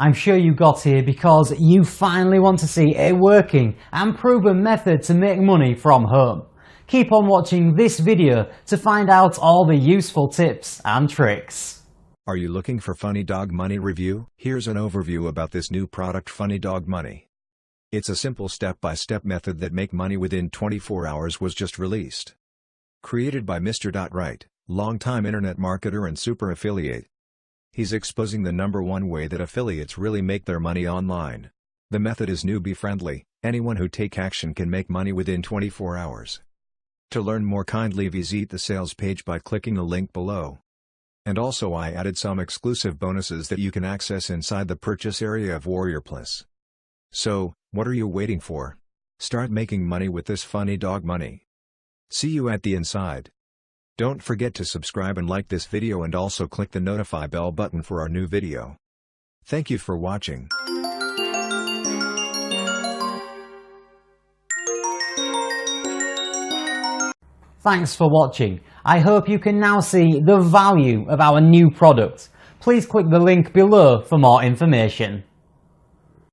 I'm sure you got here because you finally want to see a working and proven method to make money from home. Keep on watching this video to find out all the useful tips and tricks. Are you looking for Funny Dog Money review? Here's an overview about this new product, Funny Dog Money. It's a simple step-by-step method that make money within 24 hours was just released. Created by Mr. Wright, longtime internet marketer and super affiliate. He's exposing the #1 way that affiliates really make their money online. The method is newbie friendly, anyone who take action can make money within 24 hours. To learn more, kindly visit the sales page by clicking the link below. And also I added some exclusive bonuses that you can access inside the purchase area of warriorplus. So, what are you waiting for? Start making money with this Funny Dog Money. See you at the inside. Don't forget to subscribe and like this video, and also click the notify bell button for our new video. Thank you for watching. Thanks for watching. I hope you can now see the value of our new product. Please click the link below for more information.